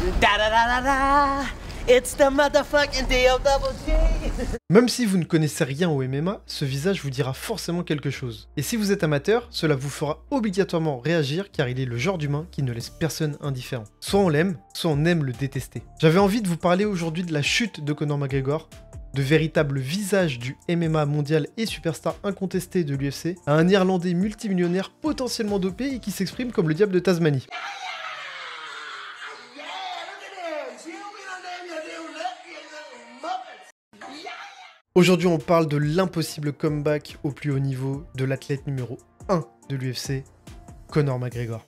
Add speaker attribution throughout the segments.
Speaker 1: Da-da-da-da-da. It's the motherfucking DLG.
Speaker 2: Même si vous ne connaissez rien au MMA, ce visage vous dira forcément quelque chose. Et si vous êtes amateur, cela vous fera obligatoirement réagir car il est le genre d'humain qui ne laisse personne indifférent. Soit on l'aime, soit on aime le détester. J'avais envie de vous parler aujourd'hui de la chute de Conor McGregor, de véritable visage du MMA mondial et superstar incontesté de l'UFC, à un Irlandais multimillionnaire potentiellement dopé et qui s'exprime comme le diable de Tasmanie. Aujourd'hui, on parle de l'impossible comeback au plus haut niveau de l'athlète numéro 1 de l'UFC, Conor McGregor.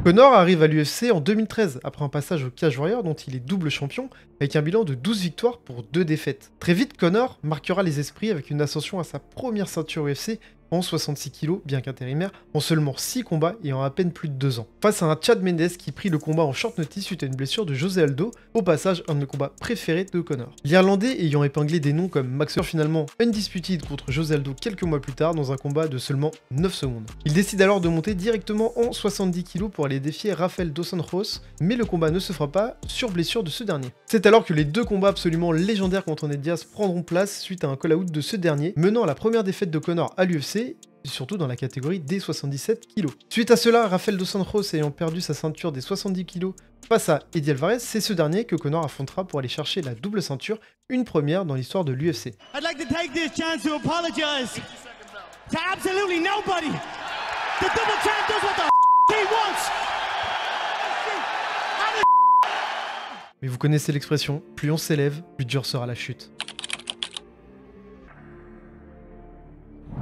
Speaker 2: Conor arrive à l'UFC en 2013, après un passage au Cage Warrior dont il est double champion, avec un bilan de 12 victoires pour 2 défaites. Très vite, Conor marquera les esprits avec une ascension à sa première ceinture UFC en 66 kg, bien qu'intérimaire, en seulement 6 combats et en à peine plus de 2 ans. Face à un Chad Mendes qui prit le combat en short notice suite à une blessure de José Aldo, au passage un de mes combats préférés de Conor. L'Irlandais ayant épinglé des noms comme Max Holloway finalement undisputed contre José Aldo quelques mois plus tard dans un combat de seulement 9 secondes. Il décide alors de monter directement en 70 kg pour aller défier Rafael dos Anjos, mais le combat ne se fera pas sur blessure de ce dernier. C'est alors que les deux combats absolument légendaires contre Ned Diaz prendront place suite à un call-out de ce dernier, menant à la première défaite de Conor à l'UFC, surtout dans la catégorie des 77 kg. Suite à cela, Rafael dos Anjos ayant perdu sa ceinture des 70 kg face à Eddie Alvarez, c'est ce dernier que Conor affrontera pour aller chercher la double ceinture, une première dans l'histoire de l'UFC.
Speaker 3: I'd like to take this chance to apologize to absolutely nobody. The double champ does what the he wants.
Speaker 2: Mais vous connaissez l'expression, plus on s'élève, plus dur sera la chute.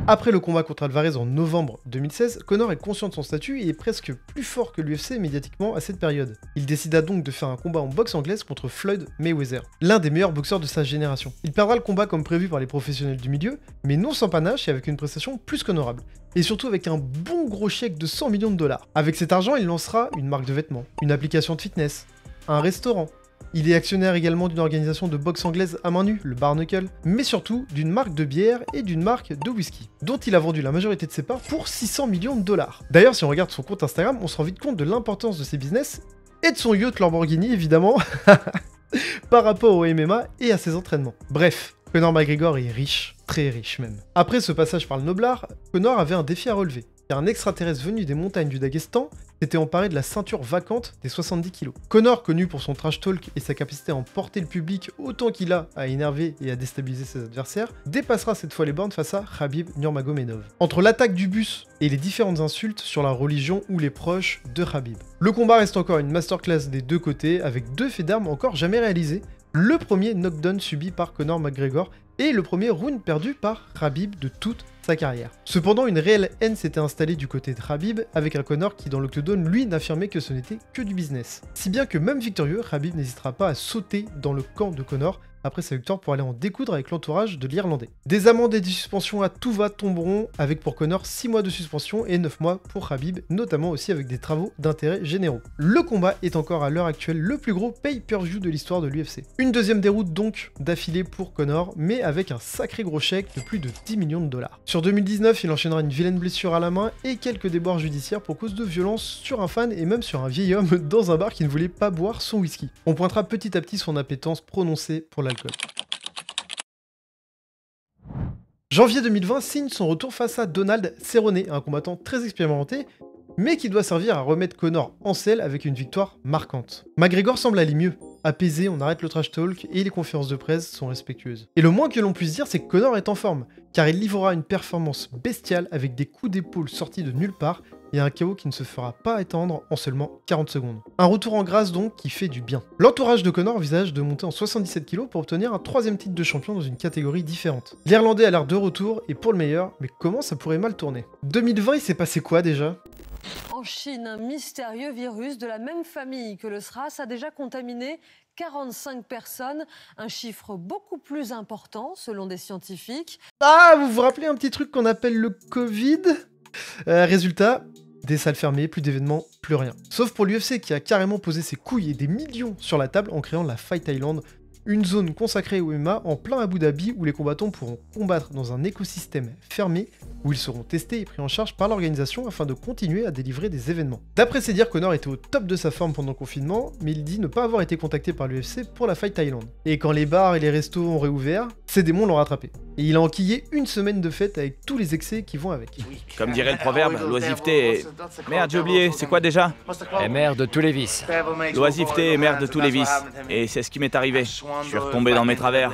Speaker 2: Après le combat contre Alvarez en novembre 2016, Conor est conscient de son statut et est presque plus fort que l'UFC médiatiquement à cette période. Il décida donc de faire un combat en boxe anglaise contre Floyd Mayweather, l'un des meilleurs boxeurs de sa génération. Il perdra le combat comme prévu par les professionnels du milieu, mais non sans panache et avec une prestation plus qu'honorable. Et surtout avec un bon gros chèque de 100 millions de dollars. Avec cet argent, il lancera une marque de vêtements, une application de fitness, un restaurant. Il est actionnaire également d'une organisation de boxe anglaise à main nue, le Barnacle, mais surtout d'une marque de bière et d'une marque de whisky, dont il a vendu la majorité de ses parts pour 600 millions de dollars. D'ailleurs, si on regarde son compte Instagram, on se rend vite compte de l'importance de ses business, et de son yacht Lamborghini évidemment, par rapport au MMA et à ses entraînements. Bref, Conor McGregor est riche, très riche même. Après ce passage par le Noblard, Conor avait un défi à relever, car un extraterrestre venu des montagnes du Daghestan s'était emparé de la ceinture vacante des 70 kg. Conor, connu pour son trash talk et sa capacité à emporter le public autant qu'il a à énerver et à déstabiliser ses adversaires, dépassera cette fois les bornes face à Khabib Nurmagomedov. Entre l'attaque du bus et les différentes insultes sur la religion ou les proches de Khabib. Le combat reste encore une masterclass des deux côtés, avec deux faits d'armes encore jamais réalisés. Le premier knockdown subi par Conor McGregor et le premier round perdu par Khabib de toute sa carrière. Cependant, une réelle haine s'était installée du côté de Khabib, avec un Conor qui dans l'octogone, lui, n'affirmait que ce n'était que du business. Si bien que même victorieux, Khabib n'hésitera pas à sauter dans le camp de Conor après sa victoire pour aller en découdre avec l'entourage de l'Irlandais. Des amendes et des suspensions à tout va tomberont, avec pour Conor 6 mois de suspension et 9 mois pour Khabib, notamment aussi avec des travaux d'intérêt généraux. Le combat est encore à l'heure actuelle le plus gros pay-per-view de l'histoire de l'UFC. Une deuxième déroute donc d'affilée pour Conor, mais avec un sacré gros chèque de plus de 10 millions de dollars. Sur 2019, il enchaînera une vilaine blessure à la main et quelques déboires judiciaires pour cause de violence sur un fan et même sur un vieil homme dans un bar qui ne voulait pas boire son whisky. On pointera petit à petit son appétence prononcée pour l'alcool. Janvier 2020 signe son retour face à Donald Cerrone, un combattant très expérimenté, mais qui doit servir à remettre Conor en selle avec une victoire marquante. McGregor semble aller mieux. Apaisé, on arrête le trash talk et les conférences de presse sont respectueuses. Et le moins que l'on puisse dire, c'est que Conor est en forme, car il livrera une performance bestiale avec des coups d'épaule sortis de nulle part et un KO qui ne se fera pas attendre en seulement 40 secondes. Un retour en grâce donc qui fait du bien. L'entourage de Conor envisage de monter en 77 kg pour obtenir un troisième titre de champion dans une catégorie différente. L'Irlandais a l'air de retour et pour le meilleur, mais comment ça pourrait mal tourner? 2020, il s'est passé quoi déjà?
Speaker 4: En Chine, un mystérieux virus de la même famille que le SRAS a déjà contaminé 45 personnes, un chiffre beaucoup plus important selon des scientifiques.
Speaker 2: Ah, vous vous rappelez un petit truc qu'on appelle le Covid? Résultat, des salles fermées, plus d'événements, plus rien. Sauf pour l'UFC qui a carrément posé ses couilles et des millions sur la table en créant la Fight Island, une zone consacrée au MMA en plein Abu Dhabi où les combattants pourront combattre dans un écosystème fermé où ils seront testés et pris en charge par l'organisation afin de continuer à délivrer des événements. D'après ses dires, Conor était au top de sa forme pendant le confinement, mais il dit ne pas avoir été contacté par l'UFC pour la Fight Thailand. Et quand les bars et les restos ont réouvert, ces démons l'ont rattrapé. Et il a enquillé une semaine de fête avec tous les excès qui vont avec.
Speaker 5: Comme dirait le proverbe, l'oisiveté est... Merde, j'ai oublié, c'est quoi déjà?
Speaker 6: Et mère de tous les vices.
Speaker 5: L'oisiveté est mère de tous les vices. Et c'est ce qui m'est arrivé. Je suis retombé dans mes travers.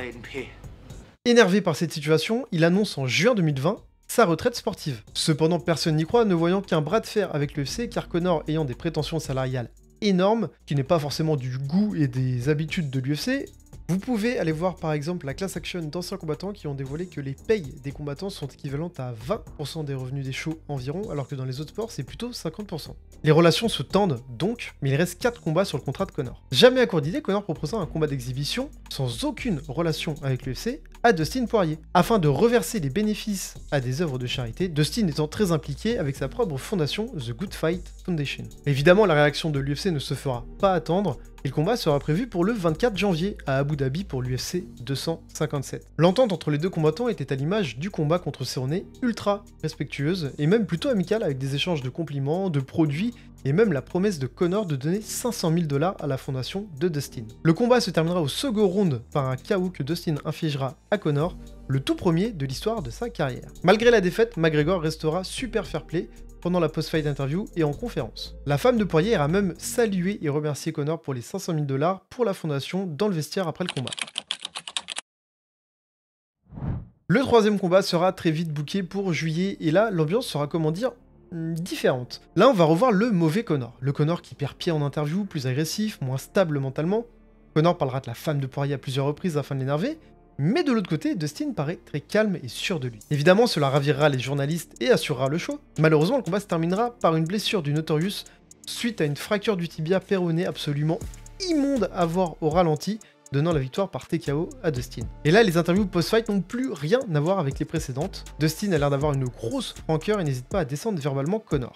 Speaker 2: Énervé par cette situation, il annonce en juin 2020 sa retraite sportive. Cependant, personne n'y croit, ne voyant qu'un bras de fer avec l'UFC, car Conor ayant des prétentions salariales énormes, qui n'est pas forcément du goût et des habitudes de l'UFC. Vous pouvez aller voir par exemple la class action d'anciens combattants qui ont dévoilé que les payes des combattants sont équivalentes à 20% des revenus des shows environ, alors que dans les autres sports c'est plutôt 50%. Les relations se tendent donc, mais il reste 4 combats sur le contrat de Conor. Jamais à court d'idée, Conor proposera un combat d'exhibition, sans aucune relation avec l'UFC, à Dustin Poirier, afin de reverser les bénéfices à des œuvres de charité, Dustin étant très impliqué avec sa propre fondation, The Good Fight Foundation. Évidemment, la réaction de l'UFC ne se fera pas attendre, et le combat sera prévu pour le 24 janvier à Abu Dhabi pour l'UFC 257. L'entente entre les deux combattants était à l'image du combat contre Cerrone, ultra respectueuse et même plutôt amicale avec des échanges de compliments, de produits et même la promesse de Conor de donner 500 000 $ à la fondation de Dustin. Le combat se terminera au second round par un KO que Dustin infligera à Conor, le tout premier de l'histoire de sa carrière. Malgré la défaite, McGregor restera super fair-play pendant la post-fight interview et en conférence. La femme de Poirier ira même saluer et remercier Conor pour les 500 000 $ pour la fondation dans le vestiaire après le combat. Le troisième combat sera très vite booké pour juillet et là l'ambiance sera comment dire différente. Là on va revoir le mauvais Conor, le Conor qui perd pied en interview, plus agressif, moins stable mentalement. Conor parlera de la femme de Poirier à plusieurs reprises afin de l'énerver, mais de l'autre côté, Dustin paraît très calme et sûr de lui. Évidemment, cela ravirera les journalistes et assurera le show. Malheureusement, le combat se terminera par une blessure du Notorious suite à une fracture du tibia péroné absolument immonde à voir au ralenti, donnant la victoire par TKO à Dustin. Et là, les interviews post-fight n'ont plus rien à voir avec les précédentes. Dustin a l'air d'avoir une grosse rancœur et n'hésite pas à descendre verbalement Conor.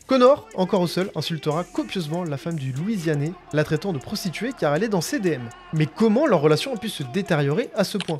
Speaker 2: Conor, encore au sol, insultera copieusement la femme du Louisianais, la traitant de prostituée car elle est dans ses DM. Mais comment leur relation a pu se détériorer à ce point?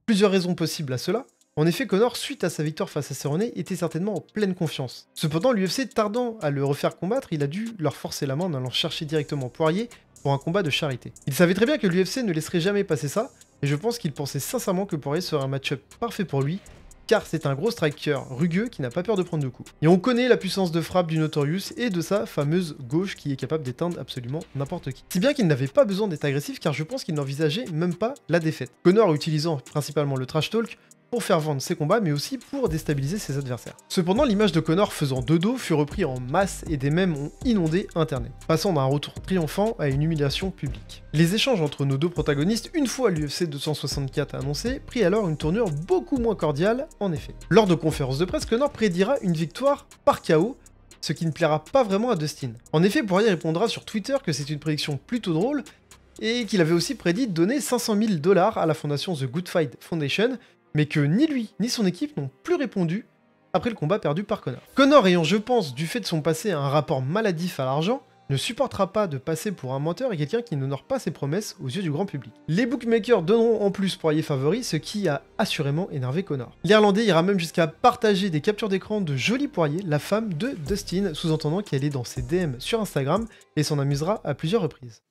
Speaker 2: Plusieurs raisons possibles à cela. En effet, Conor, suite à sa victoire face à Cerrone, était certainement en pleine confiance. Cependant, l'UFC tardant à le refaire combattre, il a dû leur forcer la main en allant chercher directement Poirier pour un combat de charité. Il savait très bien que l'UFC ne laisserait jamais passer ça, et je pense qu'il pensait sincèrement que Poirier serait un match-up parfait pour lui, car c'est un gros striker rugueux qui n'a pas peur de prendre de coups. Et on connaît la puissance de frappe du Notorious et de sa fameuse gauche qui est capable d'éteindre absolument n'importe qui. Si bien qu'il n'avait pas besoin d'être agressif car je pense qu'il n'envisageait même pas la défaite. Conor utilisant principalement le trash talk pour faire vendre ses combats mais aussi pour déstabiliser ses adversaires. Cependant, l'image de Conor faisant de dos fut repris en masse et des mèmes ont inondé internet, passant d'un retour triomphant à une humiliation publique. Les échanges entre nos deux protagonistes, une fois l'UFC 264 annoncé, prit alors une tournure beaucoup moins cordiale en effet. Lors de conférences de presse, Conor prédira une victoire par KO, ce qui ne plaira pas vraiment à Dustin. En effet, Poirier répondra sur Twitter que c'est une prédiction plutôt drôle et qu'il avait aussi prédit de donner 500 000 $ à la fondation The Good Fight Foundation, mais que ni lui ni son équipe n'ont plus répondu après le combat perdu par Conor. Conor ayant, je pense, du fait de son passé un rapport maladif à l'argent, ne supportera pas de passer pour un menteur et quelqu'un qui n'honore pas ses promesses aux yeux du grand public. Les bookmakers donneront en plus Poirier favori, ce qui a assurément énervé Conor. L'Irlandais ira même jusqu'à partager des captures d'écran de Jolie Poirier, la femme de Dustin, sous-entendant qu'elle est dans ses DM sur Instagram et s'en amusera à plusieurs reprises.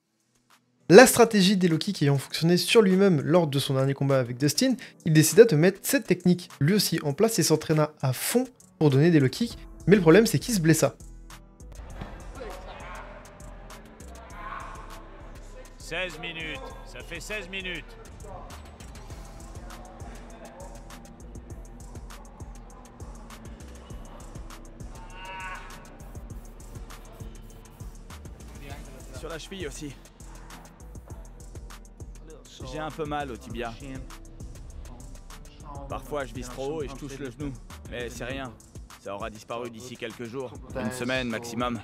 Speaker 2: La stratégie des low kicks ayant fonctionné sur lui-même lors de son dernier combat avec Dustin, il décida de mettre cette technique lui aussi en place et s'entraîna à fond pour donner des low kicks, mais le problème c'est qu'il se blessa.
Speaker 7: 16 minutes, ça fait 16 minutes.
Speaker 5: Sur la cheville aussi. J'ai un peu mal au tibia. Parfois je vise trop haut et je touche le genou, mais c'est rien. Ça aura disparu d'ici quelques jours, une semaine maximum.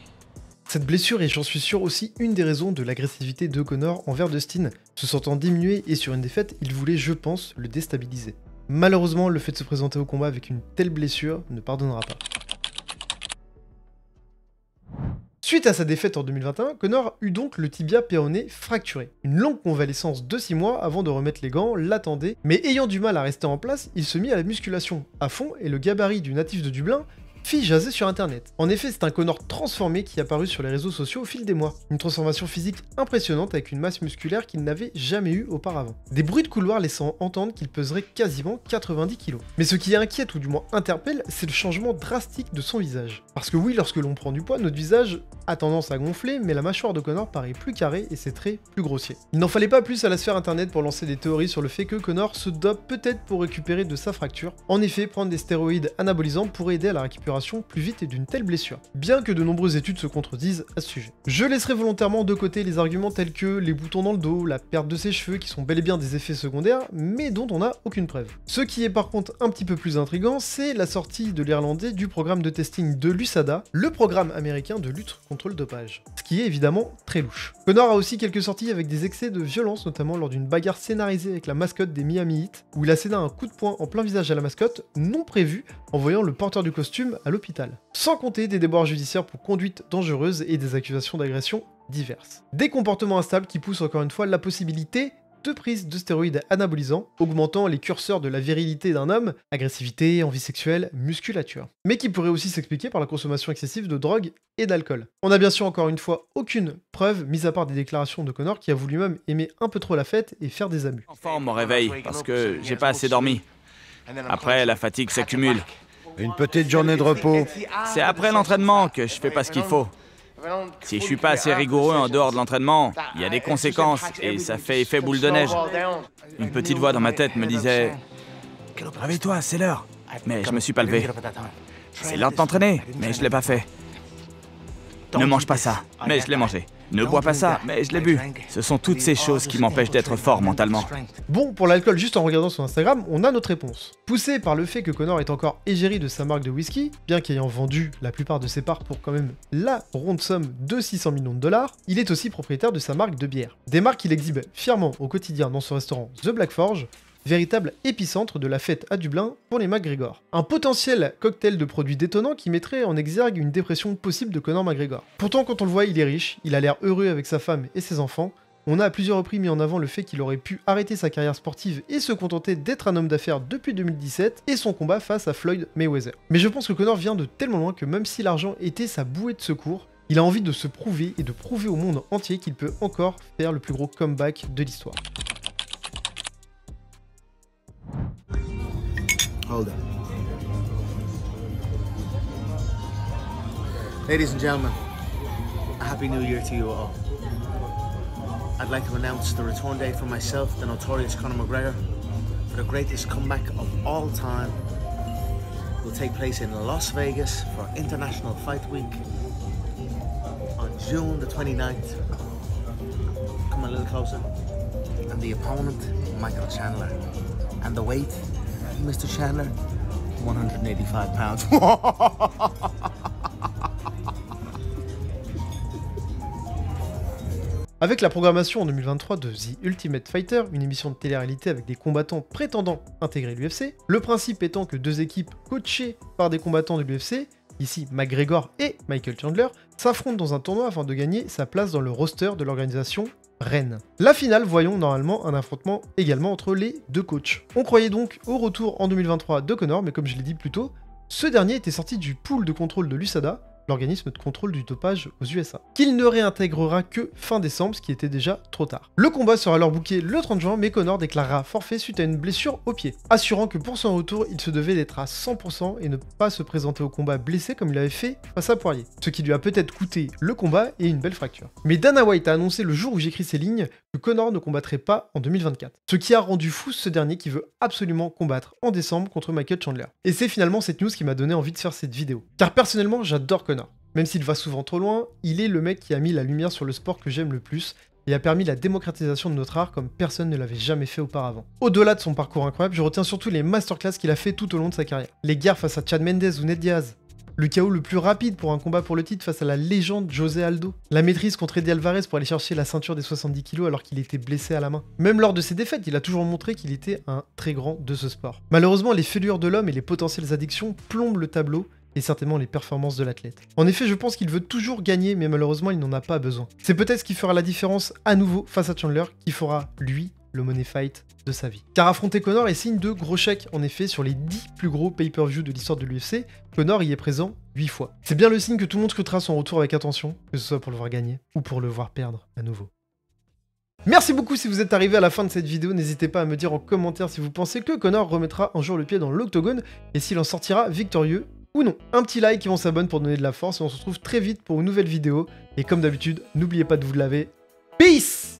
Speaker 2: Cette blessure est, j'en suis sûr, aussi une des raisons de l'agressivité de Conor envers Dustin. Se sentant diminué et sur une défaite, il voulait, je pense, le déstabiliser. Malheureusement, le fait de se présenter au combat avec une telle blessure ne pardonnera pas. Suite à sa défaite en 2021, Conor eut donc le tibia péroné fracturé. Une longue convalescence de 6 mois avant de remettre les gants l'attendait, mais ayant du mal à rester en place, il se mit à la musculation à fond et le gabarit du natif de Dublin fit jaser sur internet. En effet, c'est un Conor transformé qui est apparu sur les réseaux sociaux au fil des mois. Une transformation physique impressionnante avec une masse musculaire qu'il n'avait jamais eue auparavant. Des bruits de couloir laissant entendre qu'il peserait quasiment 90 kg. Mais ce qui inquiète ou du moins interpelle, c'est le changement drastique de son visage. Parce que oui, lorsque l'on prend du poids, notre visage a tendance à gonfler, mais la mâchoire de Conor paraît plus carrée et ses traits plus grossiers. Il n'en fallait pas plus à la sphère internet pour lancer des théories sur le fait que Conor se dope peut-être pour récupérer de sa fracture. En effet, prendre des stéroïdes anabolisants pourrait aider à la récupération plus vite et d'une telle blessure, bien que de nombreuses études se contredisent à ce sujet. Je laisserai volontairement de côté les arguments tels que les boutons dans le dos, la perte de ses cheveux qui sont bel et bien des effets secondaires, mais dont on n'a aucune preuve. Ce qui est par contre un petit peu plus intriguant, c'est la sortie de l'Irlandais du programme de testing de l'USADA, le programme américain de lutte contre le dopage. Ce qui est évidemment très louche. Conor a aussi quelques sorties avec des excès de violence, notamment lors d'une bagarre scénarisée avec la mascotte des Miami Heat, où il a cédé un coup de poing en plein visage à la mascotte, non prévu, en voyant le porteur du costume à l'hôpital. Sans compter des déboires judiciaires pour conduite dangereuse et des accusations d'agression diverses. Des comportements instables qui poussent encore une fois la possibilité de prise de stéroïdes anabolisants, augmentant les curseurs de la virilité d'un homme, agressivité, envie sexuelle, musculature. Mais qui pourrait aussi s'expliquer par la consommation excessive de drogue et d'alcool. On n'a bien sûr encore une fois aucune preuve, mis à part des déclarations de Conor qui avoue lui-même aimer un peu trop la fête et faire des abus.
Speaker 5: Enfin, on me réveille parce que j'ai pas assez dormi. Après, la fatigue s'accumule.
Speaker 8: Une petite journée de repos.
Speaker 5: C'est après l'entraînement que je fais pas ce qu'il faut. Si je suis pas assez rigoureux en dehors de l'entraînement, il y a des conséquences et ça fait effet boule de neige. Une petite voix dans ma tête me disait « Réveille-toi, c'est l'heure !» Mais je me suis pas levé. C'est l'heure de t'entraîner, mais je l'ai pas fait. Ne mange pas ça, mais je l'ai mangé. Ne bois pas ça, mais je l'ai bu. Ce sont toutes ces choses qui m'empêchent d'être fort mentalement.
Speaker 2: Bon, pour l'alcool, juste en regardant son Instagram, on a notre réponse. Poussé par le fait que Conor est encore égérie de sa marque de whisky, bien qu'ayant vendu la plupart de ses parts pour quand même la ronde somme de 600 millions de dollars, il est aussi propriétaire de sa marque de bière. Des marques qu'il exhibe fièrement au quotidien dans son restaurant The Black Forge, véritable épicentre de la fête à Dublin pour les McGregor. Un potentiel cocktail de produits détonnants qui mettrait en exergue une dépression possible de Conor McGregor. Pourtant, quand on le voit, il est riche, il a l'air heureux avec sa femme et ses enfants. On a à plusieurs reprises mis en avant le fait qu'il aurait pu arrêter sa carrière sportive et se contenter d'être un homme d'affaires depuis 2017 et son combat face à Floyd Mayweather. Mais je pense que Conor vient de tellement loin que même si l'argent était sa bouée de secours, il a envie de se prouver et de prouver au monde entier qu'il peut encore faire le plus gros comeback de l'histoire.
Speaker 9: Hold it. Ladies and gentlemen, a happy new year to you all. I'd like to announce the return date for myself, the notorious Conor McGregor, for the greatest comeback of all time. It will take place in Las Vegas for International Fight Week on June the 29th. Come a little closer. And the opponent, Michael Chandler. And the weight, Mr. Chandler, 185 pounds.
Speaker 2: Avec la programmation en 2023 de The Ultimate Fighter, une émission de télé-réalité avec des combattants prétendant intégrer l'UFC, le principe étant que deux équipes coachées par des combattants de l'UFC, ici McGregor et Michael Chandler, s'affrontent dans un tournoi afin de gagner sa place dans le roster de l'organisation Rennes. La finale, voyons normalement un affrontement également entre les deux coachs. On croyait donc au retour en 2023 de Conor, mais comme je l'ai dit plus tôt, ce dernier était sorti du pool de contrôle de l'USADA, l'organisme de contrôle du dopage aux USA, qu'il ne réintégrera que fin décembre, ce qui était déjà trop tard. Le combat sera alors booké le 30 juin, mais Conor déclarera forfait suite à une blessure au pied, assurant que pour son retour, il se devait d'être à 100% et ne pas se présenter au combat blessé comme il avait fait face à Poirier, ce qui lui a peut-être coûté le combat et une belle fracture. Mais Dana White a annoncé le jour où j'écris ces lignes que Conor ne combattrait pas en 2024, ce qui a rendu fou ce dernier qui veut absolument combattre en décembre contre Michael Chandler. Et c'est finalement cette news qui m'a donné envie de faire cette vidéo, car personnellement j'adore Conor. Même s'il va souvent trop loin, il est le mec qui a mis la lumière sur le sport que j'aime le plus et a permis la démocratisation de notre art comme personne ne l'avait jamais fait auparavant. Au-delà de son parcours incroyable, je retiens surtout les masterclass qu'il a fait tout au long de sa carrière. Les guerres face à Chad Mendes ou Ned Diaz, Le KO le plus rapide pour un combat pour le titre face à la légende José Aldo. La maîtrise contre Eddie Alvarez pour aller chercher la ceinture des 70 kg alors qu'il était blessé à la main. Même lors de ses défaites, il a toujours montré qu'il était un très grand de ce sport. Malheureusement, les fêlures de l'homme et les potentielles addictions plombent le tableau et certainement les performances de l'athlète. En effet, je pense qu'il veut toujours gagner, mais malheureusement, il n'en a pas besoin. C'est peut-être ce qui fera la différence à nouveau face à Chandler, qui fera, lui, le money fight de sa vie. Car affronter Conor est signe de gros chèques. En effet, sur les 10 plus gros pay-per-view de l'histoire de l'UFC, Conor y est présent 8 fois. C'est bien le signe que tout le monde scrutera son retour avec attention, que ce soit pour le voir gagner ou pour le voir perdre à nouveau. Merci beaucoup si vous êtes arrivé à la fin de cette vidéo, n'hésitez pas à me dire en commentaire si vous pensez que Conor remettra un jour le pied dans l'octogone et s'il en sortira victorieux ou non. Un petit like et on s'abonne pour donner de la force et on se retrouve très vite pour une nouvelle vidéo. Et comme d'habitude, n'oubliez pas de vous laver. Peace!